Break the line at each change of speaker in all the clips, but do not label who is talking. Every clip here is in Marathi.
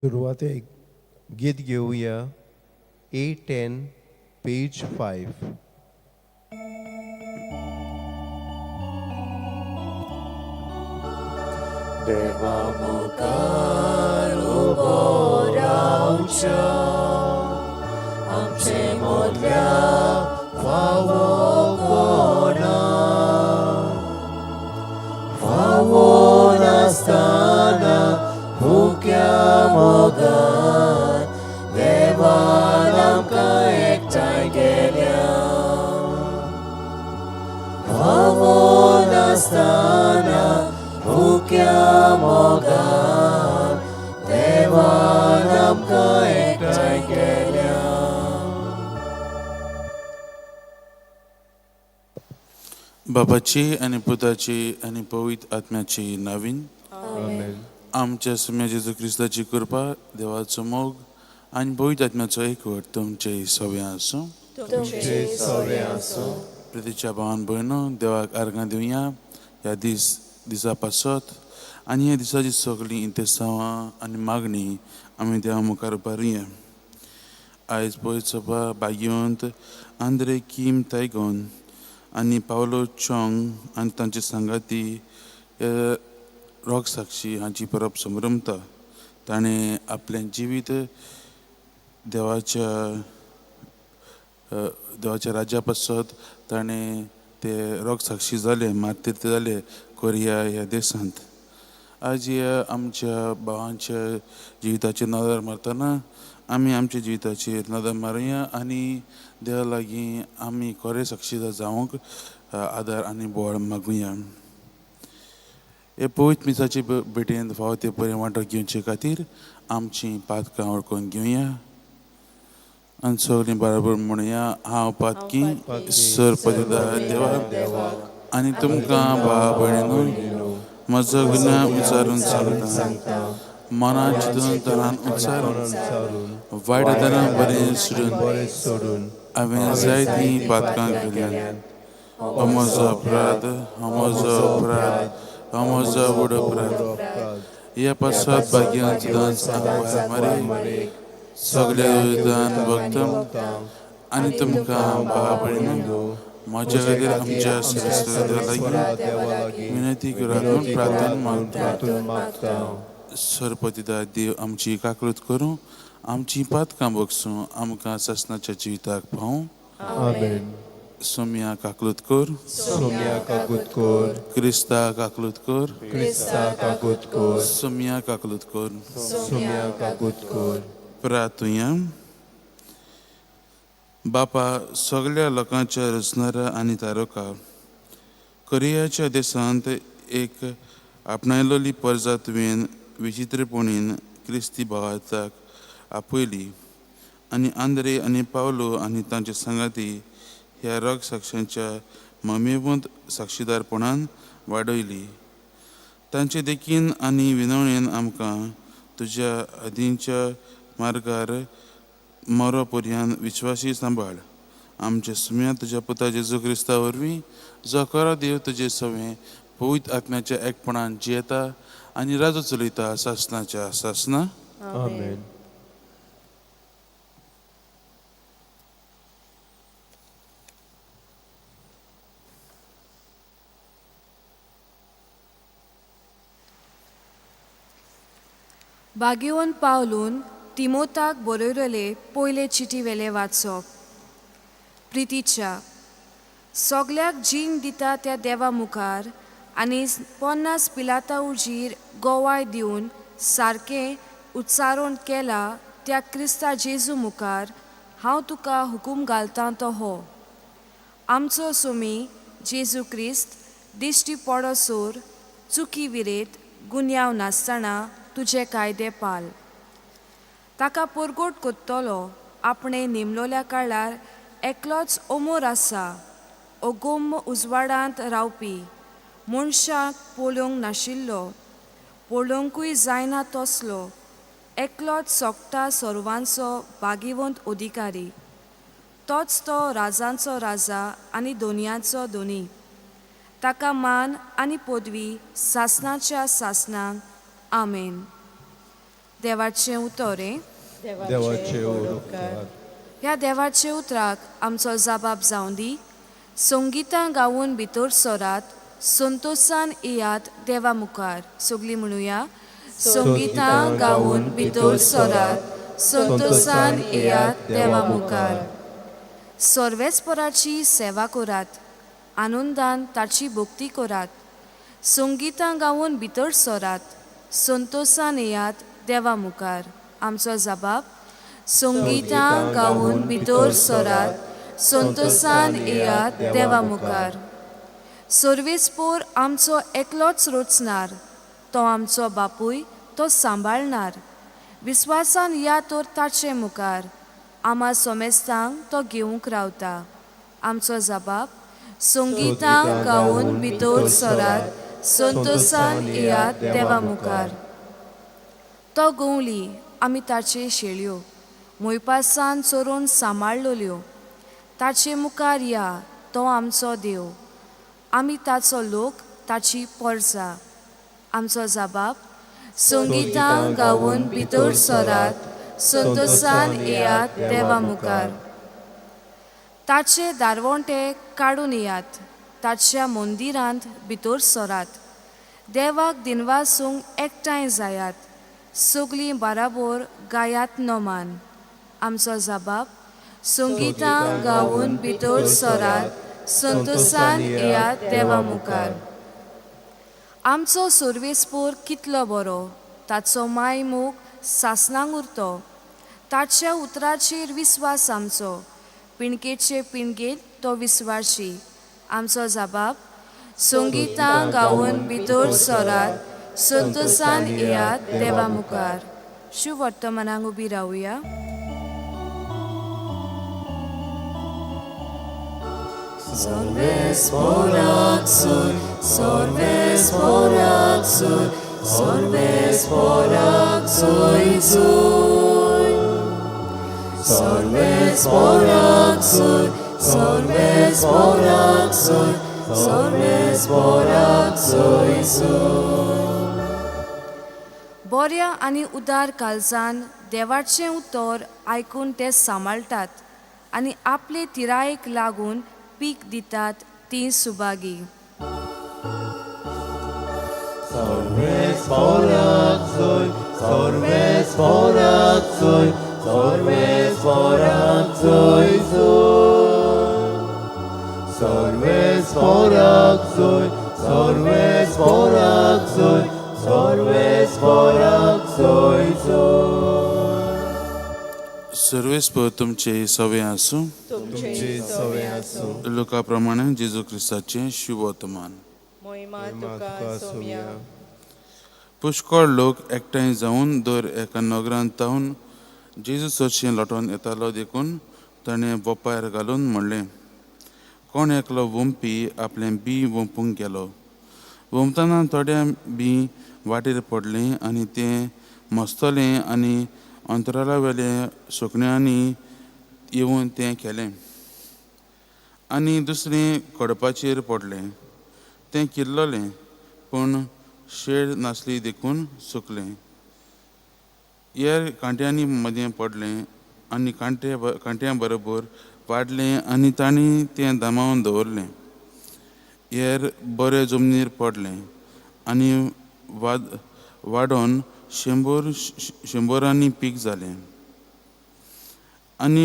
सुरुवात एक गीत घेऊया. A10 page 5.
देवा मुखार उबो रावच्या आमचे मोदल्या फावो कोणा फावो नासतना भुक्या मोगान देवान आमकां एकठांय केल्या फावो नासतना भुक्या मोगान देवान आमकां एकठांय केल्या.
बापाची आणि पुताची आणि पवित्र आत्म्याची नावीन
आमेन.
आमच्या सम्या जेजू क्रिस्ताची कृपा देवाचो मोग आणि पवित्र आत्म्याचो एकवट तुमचे सव्या आसूं.
तुमचे सवे आसूं.
प्रितीच्या भावान भयणो देवाक आर्गां दिवया ह्या दिसा पासत आनी ह्या दिसाची सगळीं इंतेसांवां आनी मागणी आमी देवा मुखार उबारुया. आयज पयत सभा भाग्यवंत आंद्रे किम तायगोन आनी पावलो चोंग आनी तांचे सांगाती रॉक साक्षी हांची परब समरमता. ताणें आपलें जिवीत देवाच्या राज्या पासत ताणें ते रॉक साक्षी जाले, मार्तीर्थ जाले कोरिया ह्या देशांत. आज ह्या आमच्या भावांच्या जिविताचेर नदर मारतना आमी आमच्या जिविताचेर नदर मारुया आनी देवा लागीं आमी खरे साक्षीदार जावंक आदार आनी बोवाळ मागुया. हे पवित्र मिसाचे भेटेन फावो ते बरें वांटो घेवचे खातीर आमचीं पातकां वळखून घेवया आनी सगळीं बरोबर म्हणुया. हांव पातकी सर पदवीदार देवा आनी तुमकां भाव भयणीनो म्हजो गुन्यांव विचारून सांगता. मनान चिंतून तनान उच्चारून वायट तनान बरें सोडून हांवें जायतीं पातकां केल्यात. हो म्हजो अपराध, हो म्हजो अपराध, हो म्हजो व्हड अपराध. ह्या पासत भाग्यवंत मारे सगळ्या युद्धान भक्तम आनी तुमकां भाव भयणीनो म्हज्या खातीर आमच्या लागीं विनंती करात प्रार्थना मागता. सरपतीदार देव आमची काकळूत करूं, आमची पातकां बगसूं, आमकां सासणाच्या जिविताक पावूं.
आमेन.
सोम्या काकळूत कर,
सोम्या काकूत कोर,
क्रिस्ता काकळूत कर,
क्रिस्ता काकूत कोर,
सोम्या काकळूत कर.
सोम्या काकूत कोर.
प्रार्थुया. बापा, सगळ्या लोकांच्या रचणारा आनी तारका कोरियाच्या देशांत एक आपणायलोली परजा तुवें विचित्रपणीन क्रिस्ती भावाताक आपयली आनी आंद्रे आनी पावलो आनी तांचे सांगाती ह्या रॉक साक्षांच्या ममेवंत साक्षीदारपणान वाडयली. तांचे देखीन आनी विनवणेन आमकां तुज्या आदींच्या मार्गार मरो पर्यंत विश्वासी सांबाळ. आमचे सुम्या तुज्या पुता जेजू क्रिस्ता वरवीं जो खरो देव तुजे सवें पवित्र आत्म्याच्या एकपणान जियेता आनी राजो चलयता सासणाच्या सासना.
आमेन.
भाग्यवंत पावलून तिमोथाक बरयलेले पयले चिटी वेले वाचप. प्रितीच्या सगल्याक जीण दिता त्या देवा मुखार आनी 50 पिलाता उजीर गोवाय दिवन सारकें उच्चारण केला त्या क्रिस्ता जेजू मुखार हांव तुका हुकूम घालतां तो हो. आमचो सोमी जेजू क्रिस्त दिश्टी पडोसोर चुकी विरेत गुन्यांव नासतना तुजे कायदे पाल. ताका परगोट कोत्तलो आपणे नेमलोल्या काळार एकलोच ओमोर आसा ओगोम उजवाडांत रावपी मनशाक पळोवंक नाशिल्लो, पळोवंकूय जायना तसलो एकलोच सोगता सर्वांचो भाग्यवंत अधिकारी. तोच तो राजांचो राजा आनी दोनयांचो दोनी. ताका मान आनी पदवी सासणाच्या सासणांक. आमेन. देवाचें उतोरें
देवाचे उरकार
ह्या देवाचे उतराक आमचो जबाब जावं दी. संगितां गावून भितर सोरात, संतोषान येयात देवा मुखार. सगळीं म्हणुया. संगितां गावून भितर सोरात, संतोषान येयात देवा मुखार. सर्वेस्पराची सेवा करात, आनंदान ताची भक्ती करात. संगितां गावून भितर सोरात, संतोषान येयात देवा मुखार. आमचो जबाब. संगितां गावून भितर सोरात, संतोषान येयात देवा मुखार. सर्वेस्पोर आमचो एकलोच रचणार, तो आमचो बापूय तो सांबाळणार. विस्वासान या तर ताचे मुखार, आमा सोमेस्तांक तो घेवंक रावता. आमचो जबाब. संगितां गावून भितर सोरात, संतोषान येयात देवा मुखार. तो गवळी आमी ताचे शेळयो, मोयपासान चोरून सांबाळलोल्यो. ताचे मुखार या, तो आमचो देव, आमी ताचो लोक, ताची पोरसां. आमचो जबाब. संगितां गावून भितर सोरात, संतोषान येयात देवा मुखार. ताचे दारवोंटे काडून येयात, ताच्या मंदिरांत भितर सोरात. देवाक दिनवासूंक एकठांय जायात, सगळीं बराबर गायात नोमान. आमचो जबाब. संगितां गावून भितर सोरात, संतोषान येयात देवा मुखार. आमचो सर्वेस्पोर कितलो बरो, ताचो माय मोग सासणांक उरतो. ताच्या उतराचेर विस्वास आमचो, पिणकेचे पिणगेत तो विस्वासी. आमचो जबाब. संगितां गावून भितर सोरात, संतोषान येयात देवा मुखार. शुभ वर्तमानाक उबी रावया.
Sorvesporak soy, sorvesporak soy, sorvesporak soy soy. Sorvesporak soy, sorvesporak soy, sorvesporak soy soy.
बऱ्या आनी उदार काळजान देवाचें उतर आयकून ते सांबाळटात आनी आपले तिरायेक लागून पीक दितात ती Subhagi.
Sorvesporak soy, sorvesporak soy, sorvesporak soy soy. Sorvesporak soy, sorvesporak soy, sorvesporak soy soy.
सर्वेस्पर तुमचे सवे आसूं.
तुमचे सवे आसूं.
लोका प्रमाणे जेजू क्रिस्ताचें शुभ वर्तमान.
मोहिमा
तुका
तुका सोम्या.
पुष्कळ लोक एकठांय जावन दर एका नगरांत तावन जेजू चर्चें लोटोन येतालो देखून ताणें बोपायर घालून म्हणलें, कोण एकलो वंपी आपलें बी वंपूंक गेलो. वंपतना थोड्या बी वाटेर पडलें आनी तें मस्तलें आनी अंतराळा वेले सुकण्यांनी येवन तें केलें. आनी दुसरें कडपाचेर पडलें. तें किल्लोलें, पूण शेड नासली देखून सुकलें. हेर कांट्यांनी मदें पडलें आनी कांट्यां बरोबर वाडलें आनी तांणी तें दामावन दवरलें. हेर बरे जमनीर पडलें आनी वाडोन 100 पीक जालें. आनी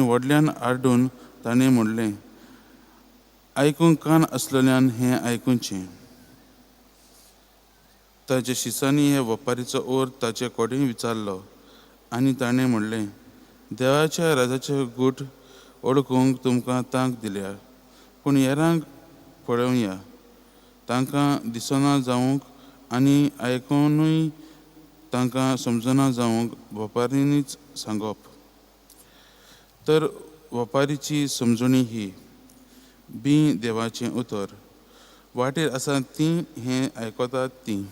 व्हडल्यान आरडून ताणें म्हणलें, आयकूंक कान आसलेल्यान हें आयकुचें. ताच्या शिसांनी हे वेपारीचो ओर ताचे कोडें विचारलो आनी ताणें म्हणलें, देवाच्या राजाचे गूट ओळखूंक तुमकां तांक दिल्या, पूण हेरांक पळोवया. तांकां दिसना जावंक आनी आयकूनय तांकां समजना जावंक वेपारीनीच सांगप. तर वेपारीची समजुणी ही, बी देवाचें उतर. वाटेर आसात तीं हें आयकतात तीं.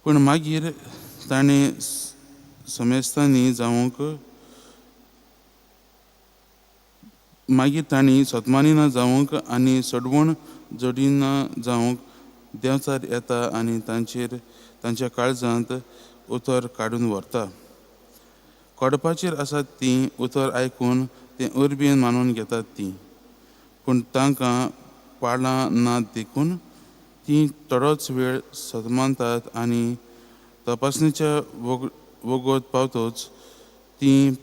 पूण मागीर ताणें समेस्तांनी जावंक मागीर तांणी सोतमानिना जावंक आनी सडवण जोडिना जावंक देंवचार येता आनी तांच्या काळजांत उतर काडून व्हरता. कोडपाचेर आसात तीं उतर आयकून तें उर्बेन मानून घेतात तीं, पूण तांकां पाळां नात देखून तीं थोडोच वेळ सदमानतात आनी तपासणेच्या वगत पावतोच तीं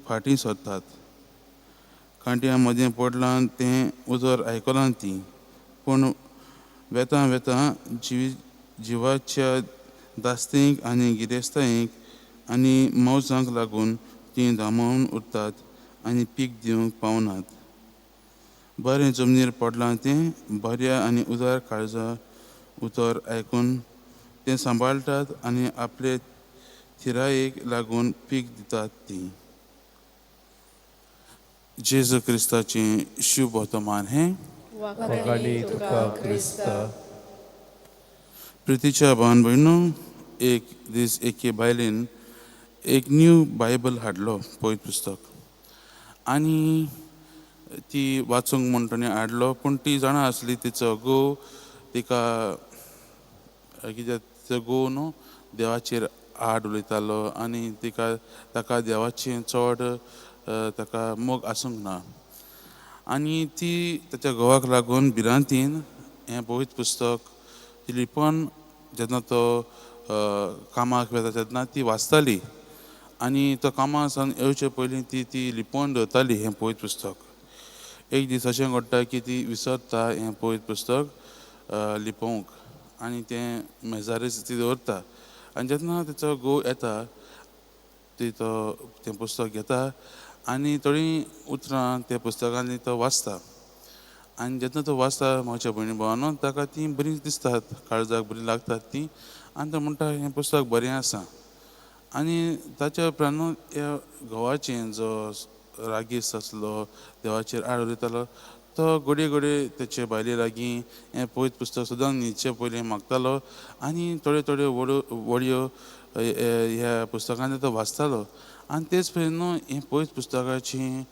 फाटीं सरतात. कांट्या मदें पडलां तें उतर आयकलां तीं, पूण वेतां वेतां जिवाच्या दास्तेक आनी गिरेस्तायेक आनी मौजांक लागून तीं धांवून उरतात आनी पीक दिवंक पावनात. बरें जमनीर पडलां तें बऱ्या आनी उदार काळजा उतर आयकून तें सांबाळटात आनी आपले थिरायेक लागून पीक दितात तीं. जेजू क्रिस्ताचें शुभ वर्तमान हें.
वगाली तुका क्रिस्ता.
प्रितीच्या भावन भयणो, एक दीस एके बायलेन एक न्यू बायबल हाडलो, पवित्र पुस्तक, आनी ती वाचूंक म्हणटणी हाडलो. पूण ती जाणा आसली तिचो घोव तिका कित्याक तिचो घोव न्हू देवाचेर आड उलयतालो आनी ताका देवाचें चड ताका मोग आसूंक ना. आनी ती ताच्या घोवाक लागून भिरांतीन हें पवित्र पुस्तक ती लिपोवन जेन्ना तो कामाक वेता तेन्ना ती वाचताली आनी तो कामाक सावन येवचे पयलीं ती लिपोवन दवरताली हें पवित्र पुस्तक. एक दीस अशें घडटा की ती विसरता हें पवित्र पुस्तक लिपोवंक आनी तें मेजारीच ती दवरता. आनी जेन्ना तिचो घोव येता ती तें पुस्तक घेता आनी थोडीं उतरां त्या पुस्तकांनी तो वाचता. आनी जेन्ना तो वाचता म्हज्या भयणी भावानो ताका तीं बरीं दिसतात, काळजाक बरीं लागतात तीं, आनी तो म्हणटा हें पुस्तक बरें आसा. आनी ताच्या उपरांत ह्या घोवाचें जो रागीस आसलो देवाचेर आड उलयतालो तो घडये घडये तेचे बायले लागीं हें पवित्र पुस्तक सदां न्हिदचे पयलीं मागतालो आनी थोड्यो वडयो ह्या पुस्तकांनी तो वाचतालो. आनी तेच पळोवन न्हू हें पवित्र पुस्तकाचीं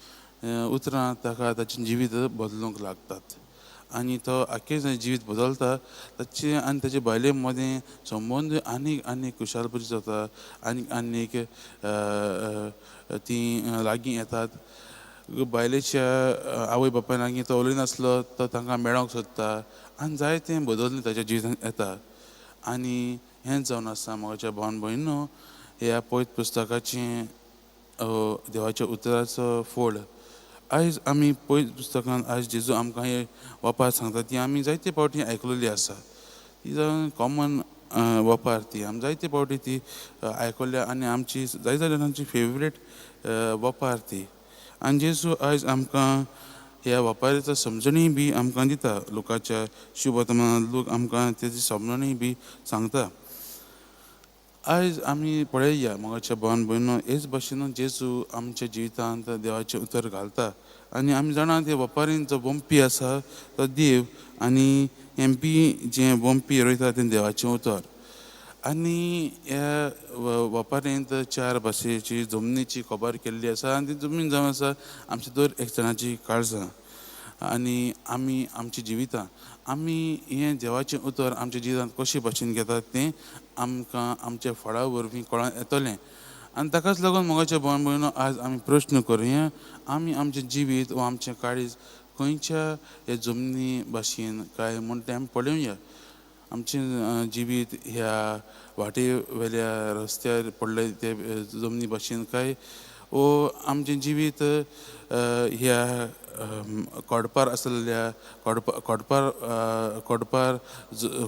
उतरां ताका ताचें जिवीत बदलूंक लागतात आनी तो आख्खें जिवीत बदलता. ताचे आनी ताचे बायले मदें संबंद आनीक खुशालपरी जाता आनीक तीं लागीं येतात. बायलेच्या आवय बापाय लागीं तो उलयनासलो तो तांकां मेळोंक सोदता आनी जायतें बदलून ताच्या जिवितांत येता. आनी हेंच जावन आसा म्हज्या भावन भयणो ह्या पवित्र पुस्तकाचें देवाच्या उतराचो फळ. आयज आमी पवित्र पुस्तकांत आयज जेजू आमकां हे वपार सांगता ती आमी जायते फावटी आयकलेली आसा. ती जावन कॉमन वपार ती आमी जायते फावटी ती आयकल्या आनी आमची जायते जाणांची फेवरेट वपार ती. आनी जेजू आयज आमकां ह्या वपारीचो समजणी बी आमकां दिता. लोकाच्या शुभ वर्तमानांत लोक आमकां तेजी समजणी बी सांगता. आयज आमी पळयया मोगाच्या भावन भयणो हेच भशेन जेजू आमच्या जिवितांत देवाचें उतर घालता. आनी आमी जाणा ते वपारीन जो वंपी आसा तो देव आनी एमपी जें वंपी रोयता तें देवाचें उतर. आनी ह्या वपारींत 4 भाशेची जमनीची खबर केल्ली आसा आनी ती जमीन जावन आसा आमची दर एक जाणाची काळजां आनी आमी आमची जिवितां आमी हें देवाचें उतर आमच्या जिवितांत कशे भाशेन घेतात तें आमकां आमच्या फळा वरवीं कळोन येतलें. आनी ताकाच लागून मोगाच्या भावन भयणो आज आमी प्रश्न करुया आमी आमचें जिवीत वा आमचें काळीज खंयच्या हे जमनी भाशेन काय म्हण तें आमी पळोवया. आमचें जिवीत ह्या वाटे वेल्या रस्त्यार पडले ते जमनी भाशेन काय वो आमचें जिवीत ह्या कोडपार आसलेल्या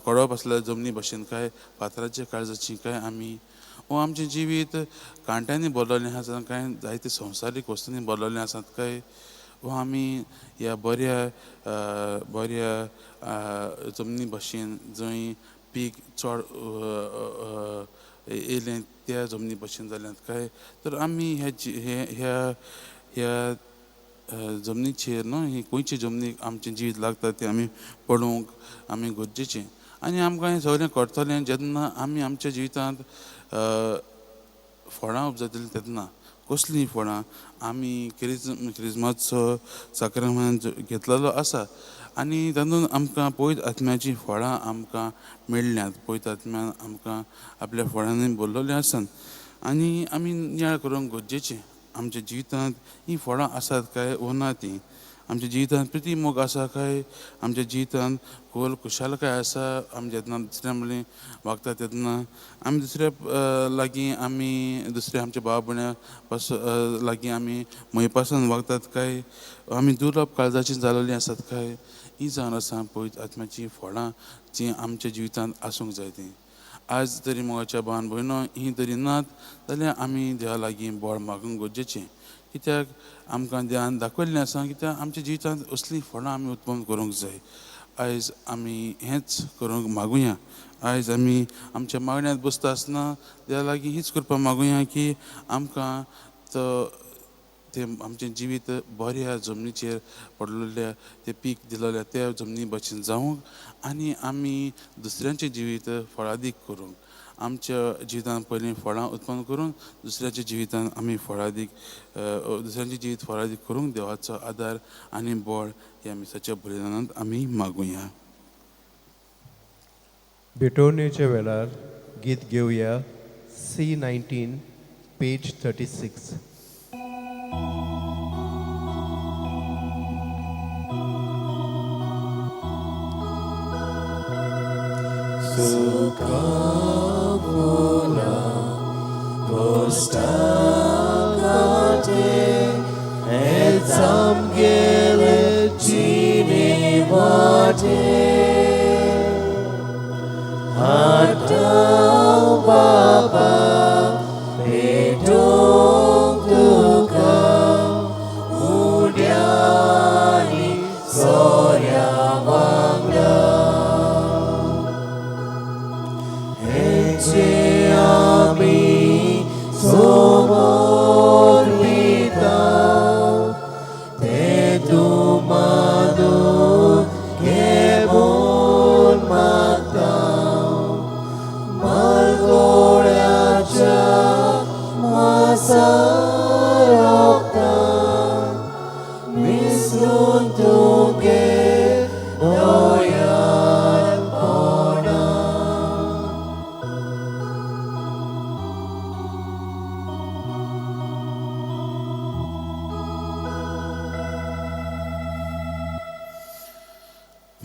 कोडप आसलेल्या जमनी भाशेन काय फातराच्या काळजाची काय आमी वो आमचें जिवीत कांट्यांनी भरलेलें आसा काय जायते संवसारीक वस्तूंनी भरलेलें आसात काय वो आमी ह्या बऱ्या जमनी भाशेन जंय पीक चड येयलें त्या जमनी भाशेन जाल्यात काय. तर आमी ह्या जमनीचेर न्हू ही खंयची जमनीक आमचें जिवीत लागता तें आमी पळोवंक आमी गरजेचें. आनी आमकां हें सगळें कळटलें जेन्ना आमी आमच्या जिवितांत फळां उपजातलीं तेन्ना. कसलीं फळां आमी क्रिस्मसचो साक्रामेंत घेतलेलो आसा आनी तातूंत आमकां पवित्र आत्म्याची फळां आमकां मेळ्ळ्यांत. पवित्र आत्म्यान आमकां आपल्या फळांनी भरलेलें आसात आनी आमी नियाळ करूंक गरजेचें. आमच्या जिवितांत ही फळां आसात काय वो ना ती, आमच्या जिवितांत प्रिती मोग आसा काय, आमच्या जिवितांत खोल खुशालकाय आसा. आमी जेन्ना दुसऱ्या मदीं वागता तेन्ना आमी दुसऱ्या लागीं आमी दुसऱ्या आमच्या भाव भयण्या लागीं आमी मयपासून वागतात काय, आमी दुर्लभ काळजाची जालेलीं आसात काय, ही जावन आसा पवित्र आत्म्याची फळां जी आमच्या जिवितांत आसूंक जाय ती. आज तरी मोगाच्या भावान भयणो ही तरी नात जाल्यार आमी देवा लागीं बोड मागूंक गरजेचें. कित्याक आमकां देवान दाखयल्लें आसा, कित्याक आमच्या जिवितांत असलीं फळां आमी उत्पन्न करूंक जाय. आयज आमी हेंच करूंक मागुया. आयज आमी आमच्या मागण्यांत बसता आसतना देवा लागीं हीच करपाक मागुया की आमकां तें आमचें जिवीत बऱ्या जमनीचेर पडलेल्या तें पीक दिलेल्या त्या जमनी भाशेन जावंक आनी आमी दुसऱ्यांचें जिवीत फळादीक करूंक. आमच्या जिवितांत पयलीं फळां उत्पन्न करून दुसऱ्याच्या जिवितांत आमी फळादीक दुसऱ्यांचें जिवीत फळादीक करूंक देवाचो आदार आनी बळ ह्या मिसाच्या बलिदानांत आमी मागुया.
भेटवणेच्या वेळार गीत घेवया C19 पेज 36.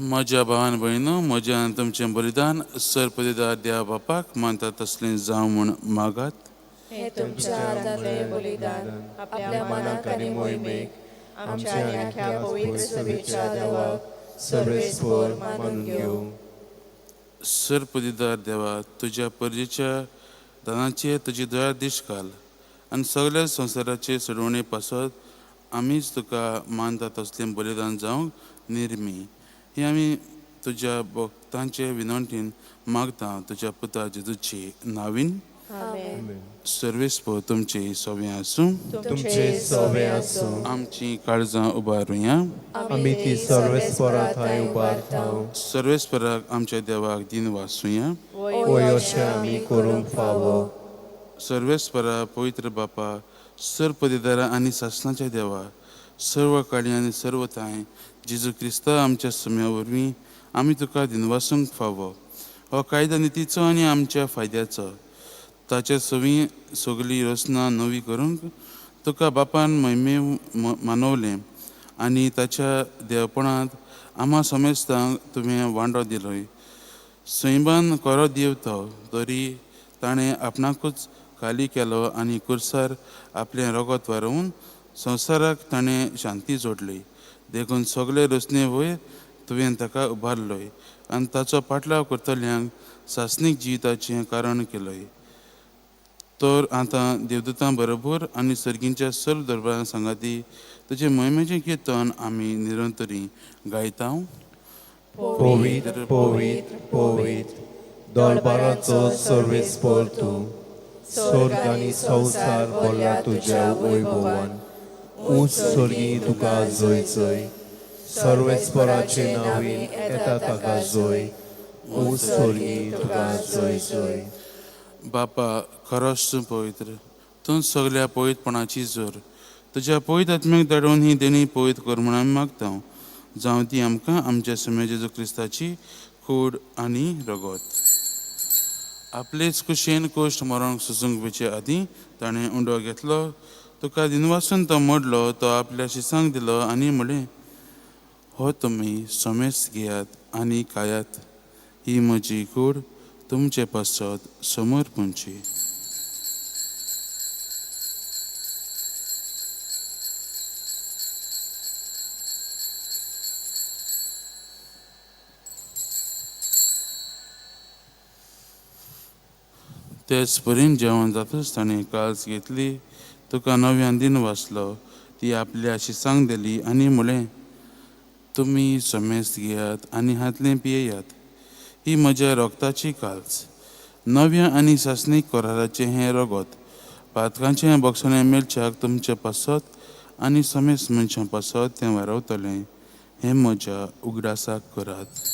म्हज्या भावान भयणो, म्हज्यान तुमचें बलिदान सरपदीदार देवा बापाक मानता तसलें जावं म्हूण मागात.
हे तुमच्या हातांतलें बलिदान आपल्या मनाक आनी मोहिमेक आमच्या आनी आख्या पवित्र सभेच्या देवाक सर्वेस्पर मानून घेवं.
सरपदीदार देवा, तुज्या परजेच्या दानाचेर तुजी दया दिश्ट घाल आनी सगळ्या संवसाराचे सोडवणे पासत आमीच तुका मानता तसलें बलिदान जावंक निर्मी. ही आमी तुज्या भक्तांचे विनंतीन मागता तुज्या पुता जेजूची नांवीन. सर्वेस्पर तुमचे सवे आसूं.
तुमचे सवे आसूं.
आमची काळजां उबारुया.
आमी ती सर्वेस्परा थंय उबारतांव.
सर्वेस्पराक आमच्या देवाक दिन वासूया.
वय अशें आमी करूंक फावो.
सर्वेस्परा पवित्र बापा, सरपदीदारा आनी सासणाच्या देवा, सर्व काळी आनी सर्व थाय जेजू क्रिस्ता आमच्या सम्या वरवीं आमी तुका दिनवासूंक फावो. हो कायदा नितीचो आनी आमच्या फायद्याचो. ताच्या सवी सगळीं रचना नवी करूंक तुका बापान महिमे मानवलें आनी ताच्या देवपणांत आम्हा समेस्तांक तुवें वांटो दिलोय. सैबान कोरो देव तो तरी ताणें आपणाकूच खाली केलो आनी कुर्सार आपलें रगत वारोवन संवसाराक ताणें शांती जोडली. देखून सगळे रचने वयर तुवें ताका उबारलोय आनी ताचो पाटलाव करतल्यांक सासनीक जिविताचें कारण केलोय. तर आतां देवदूतां बरोबर आनी सर्गींच्या सर्व दरबारां सांगाती तुजे महिमेचें कीर्तन आमी निरंतरी गायता.
पवित्र पवित्र पवित्र दरबाराचो सर्वेस्पर तूं. स्वर्ग आनी संवसार भरला तुज्या वैभवान. उंच सर्गी तुका जय जय. सर्वेस्पराचे नांवीन येता ताका जय. उंच सर्गी तुका जय जय.
बापा खरोच तूं पवित्र. तूं सगळ्या पवित्रपणाची जोर. तुज्या पवित्र आत्म्याक धाडून ही देणी पवित्र कर म्हूण आमी मागता. जावं ती आमकां आमच्या सम्य जेजू क्रिस्ताची कूड आनी रगत. आपलेच कुशेन कोश्ट मरोंक सुसूंक वचे आदीं ताणें उंडो घेतलो. तुका दिनवासून तो मोडलो. तो आपल्या शिसांक दिलो आनी म्हळें, हो तुमी सोमेस घेयात आनी खायात. ही म्हजी कूड तुमचे पसत समर्पणची. तेच परीन जेवण जातच ताणें काल्स घेतली. तुका नव्यान दिन वाचलो. ती आपल्या शिसांक दिली आनी म्हळें, तुमी सोमेस घेयात आनी हातलें पियेयात. ही म्हज्या रोगताची काल्स, नव्या आनी सासणीक कोराराचें हें रगत. पातकांचें बोगसणें मेलच्याक तुमचें पसत आनी सोमेस मनशां पसत तें वारवतलें. हें म्हज्या उगडासाक करात.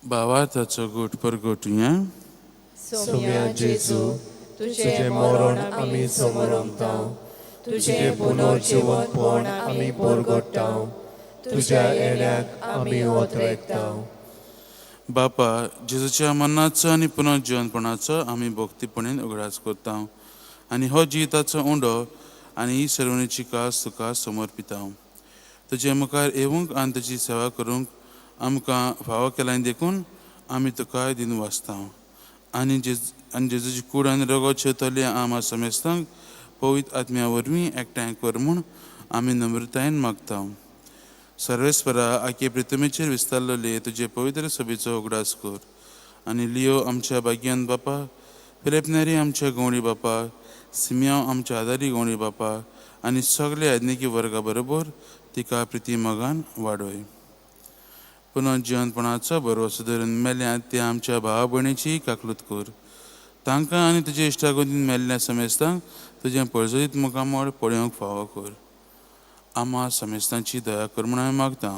भावा ताचो घोट परगोटुया.
सोम्या जेजू, तुझे मरण आमी समरमताव. तुझे पुनर्जिवनपण आमी परगट्टाव. तुज्या येण्याक आमी ओतरेकताव.
बापा, जेजूच्या मरणाचो आनी पुनर्जिवनपणाचो आमी भोक्तीपणीन उगडास करता आनी हो जिविताचो उंडो आनी ही सर्वणीची कास तुका समर्पिता. तुजे मुखार येवंक आनी तुजी सेवा करूंक आमकां फावो केल्यान देखून आमी तुका दिन वाचता. आनी जेजूची कूड आनी रगत शेवतले आमा समेस्तांक पवित्र आत्म्या वरवीं एकठांय कर म्हूण आमी नम्रतायेन मागता. सर्वेस्परा आखे प्रितमेचेर विस्तारलेले तुजे पवित्र सभेचो उगडास कर. आनी लियो आमच्या भाग्यान बापा, फिलिप नेरी आमच्या गवळी बापा, सिमियांव आमच्या आदारी गवळी बापा आनी सगळे आदनिकी वर्गा बरोबर तिका प्रिती मोगान वाडय. पुनर्जिवनपणाचो बरोसो धरून मेल्यात ते आमच्या भावा भयणीची काकलूत कर. तांकां आनी तुजे इश्टागोदीन मेल्ल्या समेस्तांक तुजें पळजरीत मुखामोड पळोवंक फावो कर. आमा समेस्तांची दया कर म्हूण हांवें मागता.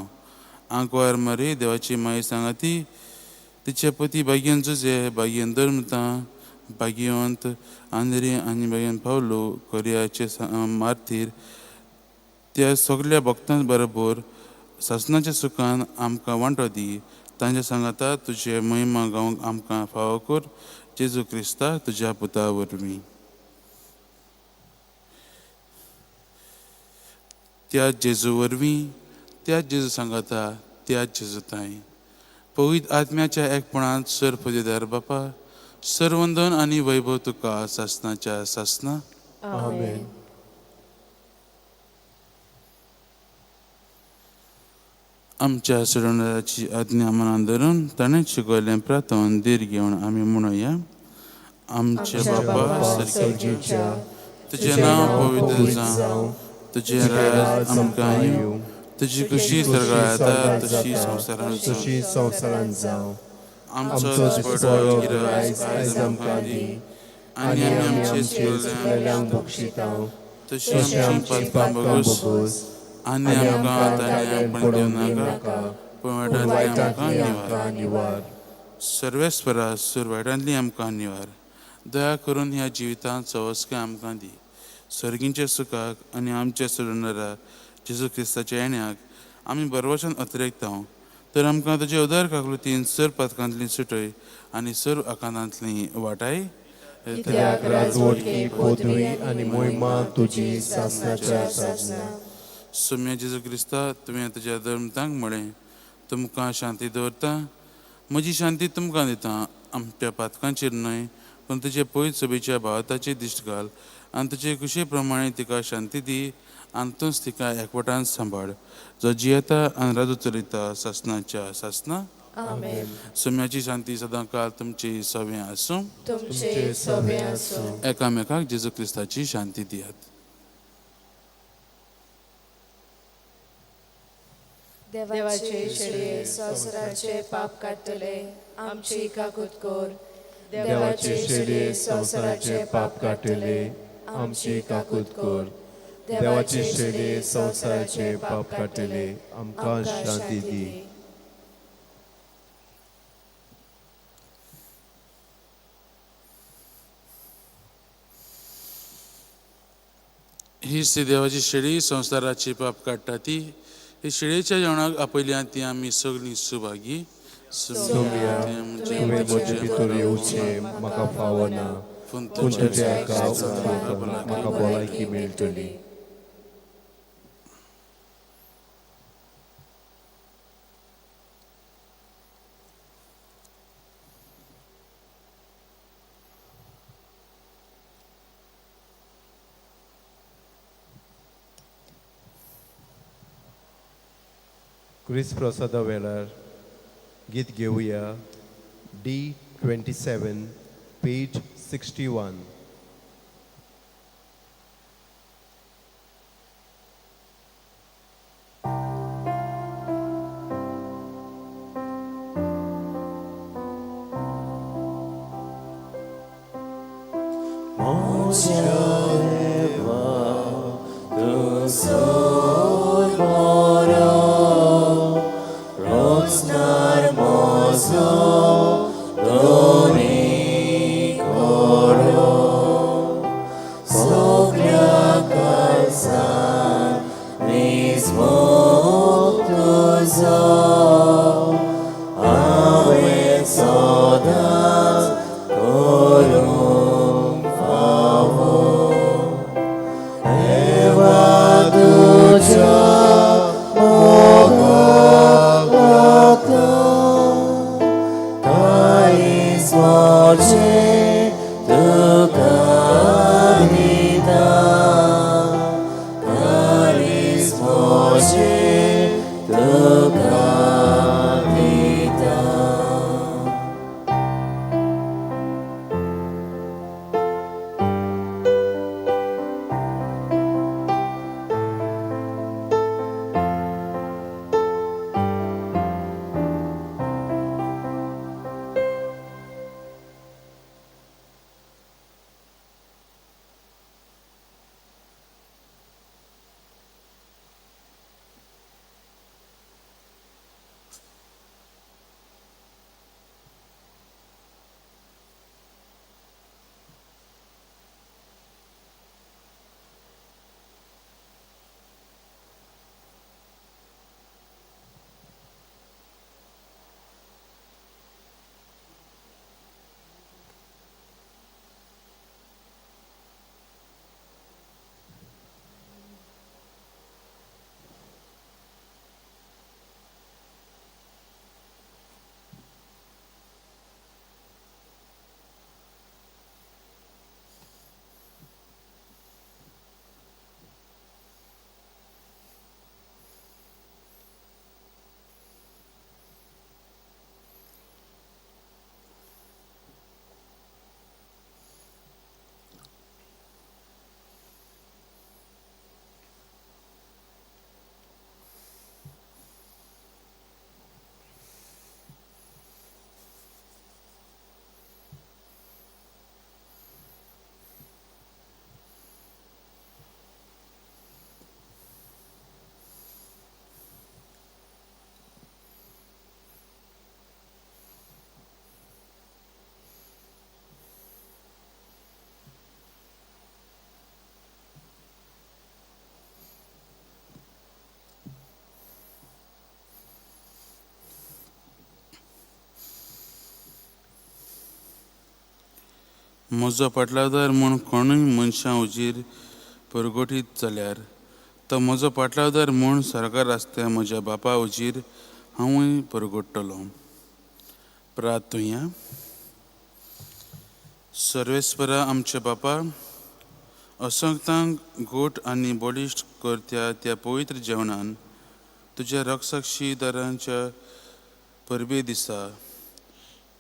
आंकवार मरे देवाची माई सांगाती, तिचे पती भाग्यन जुजे, भाग्यन धर्मता, भाग्यवंत आंद्रे आनी भाग्यन पावलो, कोरियाचे मार्थीर, त्या सगळ्या भक्तां बरोबर सासणाच्या सुखान आमकां वांटो दी. तांच्या सांगाता तुजे महिमा गावंक आमकां फावो कर. जेजू क्रिस्ता तुज्या पुता वरवीं. त्याच जेजू वरवीं, त्याच जेजू सांगाता, त्याच जेजू ताई पवित्र आत्म्याच्या एकपणांत सर फुजेदार बापा, सर्वंदन आनी वैभव तुका सासणाच्या सासना.
आमेन.
आमच्या सोडवणाऱ्याची आज्ञा मनान धरून ताणें शिकयलें प्रार्थन धीर घेवन आमी म्हणुया. आमचे बापा सर्गीच्या, तुजें नांव पवित्र जावं. तुजें राज आमकां येवं. तुजी खुशी स्वर्गांत येता तशी संवसारांत जावं. आमचो दिसपडो गिरायज आयज आमकां दी. आनी आमी आमचे चुकलेल्यांक बक्षितांव तशी आमची पापां बोगोस. आनी आमकां तांतयां पडूंक नाका, पूण वायटांतली आमकां निवार. सर्वेस्परा सुरवाटांतली आमकां निवार. दया करून ह्या जिवितांत सवस्काय आमकां दी. सर्गींच्या सुखाक आनी आमच्या सोडवणाऱ्या जेजू क्रिस्ताच्या येण्याक आमी बरवशान अतिरेकता. तर आमकां तुजे उदार काकलुतीन सर पथकांतली सुटय आनी सर आकांतांतली वाटाय.
कित्याक राजवटी, पदवी आनी मोहिमा तुजी सासणाच्या सासना.
सोम्या जेजू क्रिस्ता, तुवें तुज्या धर्मतांक म्हळें, तुमकां शांती दवरता, म्हजी शांती तुमकां दिता. आमच्या पातकांचेर न्हय, पूण तुजे पवित्र सभेच्या भावताचेर दिश्ट घाल आनी तुजे कुशे प्रमाणे तिका शांती दी आनी तूंच तिका एकवटान सांबाळ, जो जियेता आनी राजू चलयता सासणाच्या सासना.
आमेन.
सोम्याची शांती सदां काळ तुमची सवें आसूं.
तुमचे सवें आसूं.
एकामेकाक जेजू क्रिस्ताची शांती दियात.
देवाचे शेळये संवसाराचे पाप काडटले, आमची काकूत कर. देवाचे शेळये संवसाराचे पाप काडटले, आमची काकूत कर. देवाचे शेळये संवसाराचे पाप काडटले, आमकां शांती दी.
हीच ती देवाची शेळी संवसाराची पाप काडटा ती. हे शेळयेच्या जेवणाक आपयल्या ती आमी सगळीं सुभागी.
सोम्या तुवें म्हजे भितर येवचें म्हाका फावना, पूण तुज्या एका उतराक म्हाका भलायकी मेळटली. क्रिस प्रसादा वेळार गीत घेवया. D27, page 61.
म्हजो पाटलावदार म्हूण कोणूय मनशां उजीर परगोटीत जाल्यार तो म्हजो पाटलावदार म्हूण सरकार आसता म्हज्या बापा उजीर हांवूय परगोडटलों. प्रार्थुया. सर्वेस्परा आमच्या बापा, असंख्यांक गोट आनी बळिश्ट करत्या त्या पवित्र जेवणान तुज्या रक्षसाक्षीदारांच्या परबे दिसा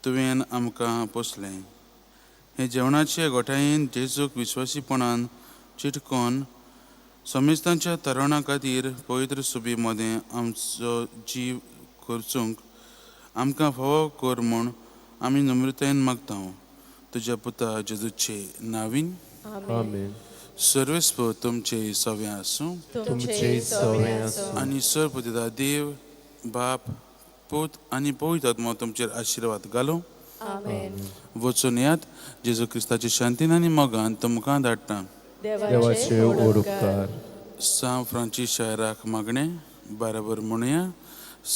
तुवें आमकां पोसलें. हे जेवणाचे गोठायेन जेजूक विश्वासीपणान चिटकोवन समेस्तांच्या तरुणा खातीर पवित्र सुबे मदें आमचो जीव करचूंक आमकां फावो कर म्हूण आमी नम्रतायेन मागता तुज्या पुता जेजूचे नांवीन.
आमेन.
सर्वेस्पर तुमचे सवें आसूं
तुमचे सवें आसूं.
आनी सर्वपिता देव बाप पूत आनी पवित्र आत्मा तुमचेर आशिर्वाद घालो.
आमेन.
वचून येयात. जेजू क्रिस्ताची शांतीन आनी मोगान तुमकां धाडटा.
देवाचे ओडुपकार
सांव फ्रांचीस शायराक मागणे बरोबर म्हणूया.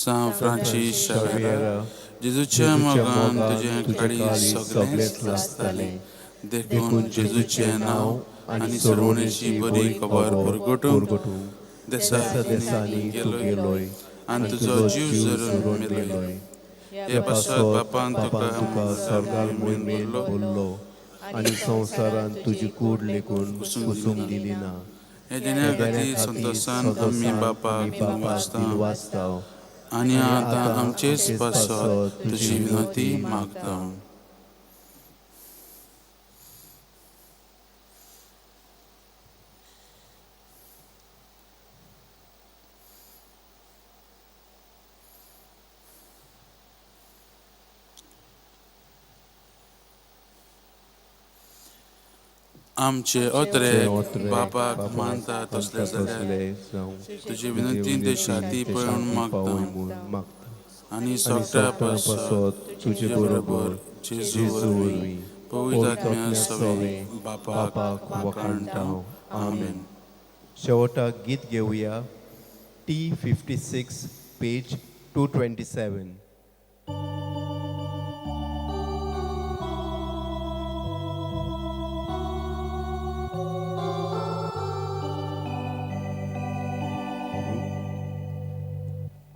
सांव फ्रांचीस शायरा जेजूच्या मोगान तुझे काळीज सगळेंच लासताले. देखून जेजूचें नांव आनी सरवणेची बरी खबर परगटूंक देसांनी गेलोय आनी तुजो जीव जरून मेलोय. हे पासत बापान तुका
स्वर्गाल मोहिमेन बोल्लो आनी संवसारान तुजी कूड लेखून कुसूंक दिली ना.
हे दिना खातीर संतोशान आमी बापाक वाचता आनी आतां आमचेच पासत तुजी विनंती मागता. आमचे ओत्रे बापाक मानता तसले जाल्यार तुजी विनंती ते शाती पळोवन मागता आनी सोगट्या पासत तुजे बरोबर जेजू वरवीं पवित्र आत्म्या सवे बापाक वखाणटा. आमेन.
शेवटाक गीत घेवया. T56 page 227.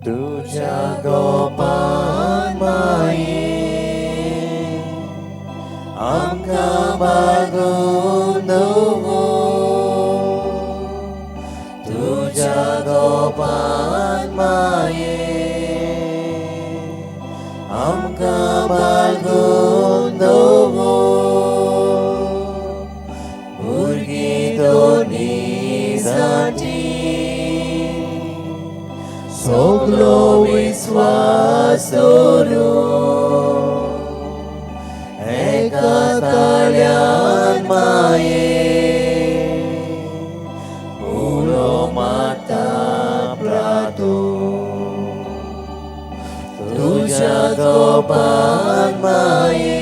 तुझ्या गोपान माये आमकां बागोवन दवर. तुझ्या गोपान माये आमकां बागोवन दवर. भुरगीं दोनी जाती सगलो विस्वास दवरून एका ताळ्यान माये उलो मारता प्रार्थना. तुझ्या गोपान माये